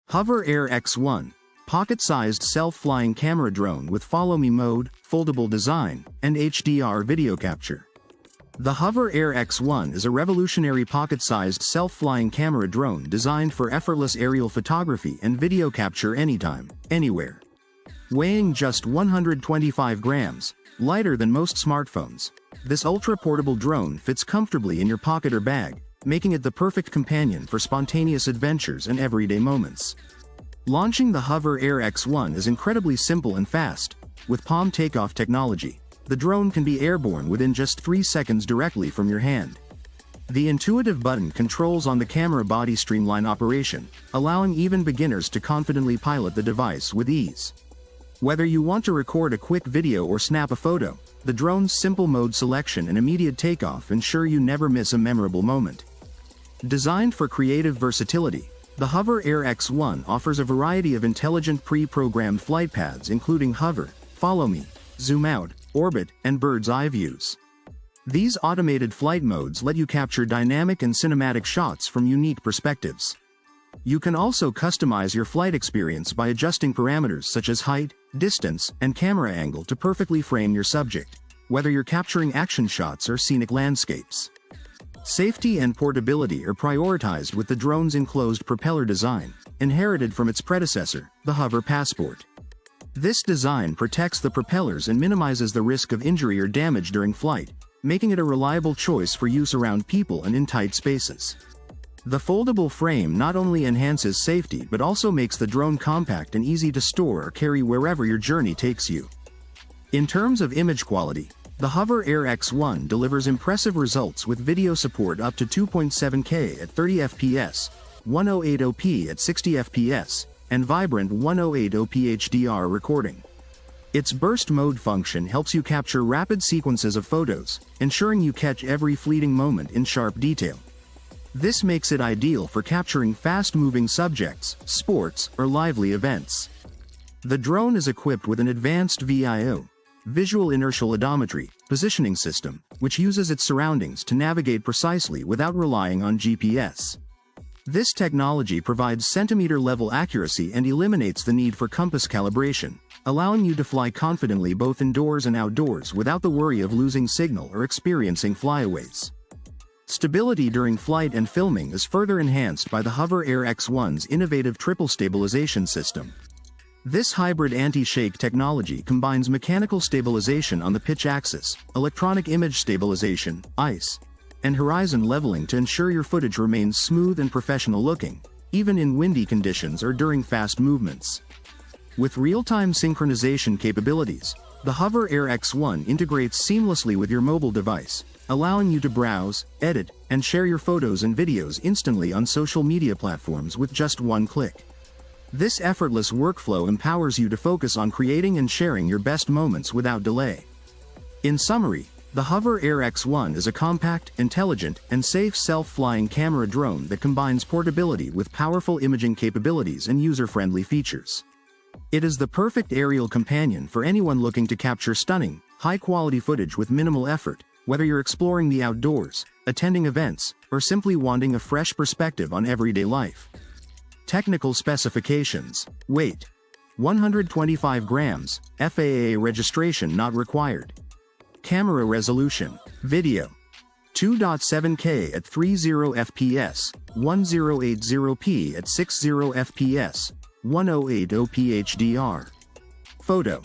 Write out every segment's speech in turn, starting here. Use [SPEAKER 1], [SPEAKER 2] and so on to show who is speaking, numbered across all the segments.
[SPEAKER 1] HoverAir X1, pocket-sized self-flying camera drone with Follow Me mode, foldable design, and HDR video capture. The HoverAir X1 is a revolutionary pocket-sized self-flying camera drone designed for effortless aerial photography and video capture anytime, anywhere. Weighing just 125 grams, lighter than most smartphones, this ultra-portable drone fits comfortably in your pocket or bag, making it the perfect companion for spontaneous adventures and everyday moments. Launching the HoverAir X1 is incredibly simple and fast. With palm takeoff technology, the drone can be airborne within just 3 seconds directly from your hand. The intuitive button controls on the camera body streamline operation, allowing even beginners to confidently pilot the device with ease. Whether you want to record a quick video or snap a photo, the drone's simple mode selection and immediate takeoff ensure you never miss a memorable moment. Designed for creative versatility, the HoverAir X1 offers a variety of intelligent pre-programmed flight paths including hover, follow me, zoom out, orbit, and bird's eye views. These automated flight modes let you capture dynamic and cinematic shots from unique perspectives. You can also customize your flight experience by adjusting parameters such as height, distance, and camera angle to perfectly frame your subject, whether you're capturing action shots or scenic landscapes. Safety and portability are prioritized with the drone's enclosed propeller design, inherited from its predecessor, the Hover Passport. This design protects the propellers and minimizes the risk of injury or damage during flight, making it a reliable choice for use around people and in tight spaces. The foldable frame not only enhances safety but also makes the drone compact and easy to store or carry wherever your journey takes you. In terms of image quality, the HoverAir X1 delivers impressive results with video support up to 2.7K at 30 fps, 1080p at 60 fps, and vibrant 1080p HDR recording. Its burst mode function helps you capture rapid sequences of photos, ensuring you catch every fleeting moment in sharp detail. This makes it ideal for capturing fast-moving subjects, sports, or lively events. The drone is equipped with an advanced VIO, Visual-Inertial Odometry, positioning system, which uses its surroundings to navigate precisely without relying on GPS. This technology provides centimeter-level accuracy and eliminates the need for compass calibration, allowing you to fly confidently both indoors and outdoors without the worry of losing signal or experiencing flyaways. Stability during flight and filming is further enhanced by the HoverAir X1's innovative Triple Stabilization System. This hybrid anti-shake technology combines mechanical stabilization on the pitch axis, electronic image stabilization, ICE, and horizon leveling to ensure your footage remains smooth and professional-looking, even in windy conditions or during fast movements. With real-time synchronization capabilities, the HoverAir X1 integrates seamlessly with your mobile device, allowing you to browse, edit, and share your photos and videos instantly on social media platforms with just one click. This effortless workflow empowers you to focus on creating and sharing your best moments without delay. In summary, the HoverAir X1 is a compact, intelligent, and safe self-flying camera drone that combines portability with powerful imaging capabilities and user-friendly features. It is the perfect aerial companion for anyone looking to capture stunning, high-quality footage with minimal effort, whether you're exploring the outdoors, attending events, or simply wanting a fresh perspective on everyday life. Technical specifications: weight, 125 grams, FAA registration not required. Camera resolution, video, 2.7K at 30 fps, 1080p at 60 fps, 1080p HDR. Photo,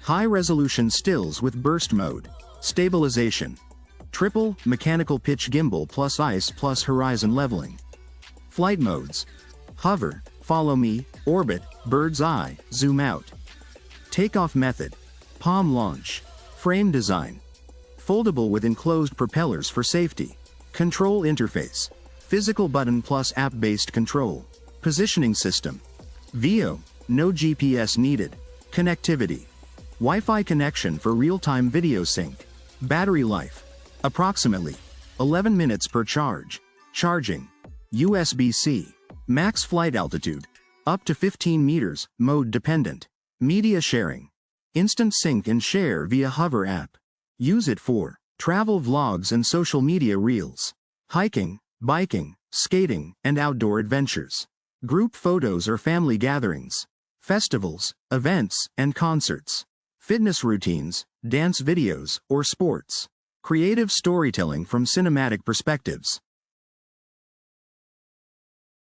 [SPEAKER 1] high-resolution stills with burst mode. Stabilization, triple mechanical pitch gimbal plus ICE plus horizon leveling. Flight modes, hover, follow me, orbit, bird's eye, zoom out. Takeoff method, palm launch. Frame design, foldable with enclosed propellers for safety. Control interface, physical button plus app-based control. Positioning system, VIO, no GPS needed. Connectivity, Wi-Fi connection for real-time video sync. Battery life, approximately 11 minutes per charge. Charging, USB-C. Max flight altitude, up to 15 meters, mode dependent. Media sharing, instant sync and share via Hover app. Use it for travel vlogs and social media reels, hiking, biking, skating, and outdoor adventures. Group photos or family gatherings. Festivals, events, and concerts. Fitness routines, dance videos, or sports. Creative storytelling from cinematic perspectives.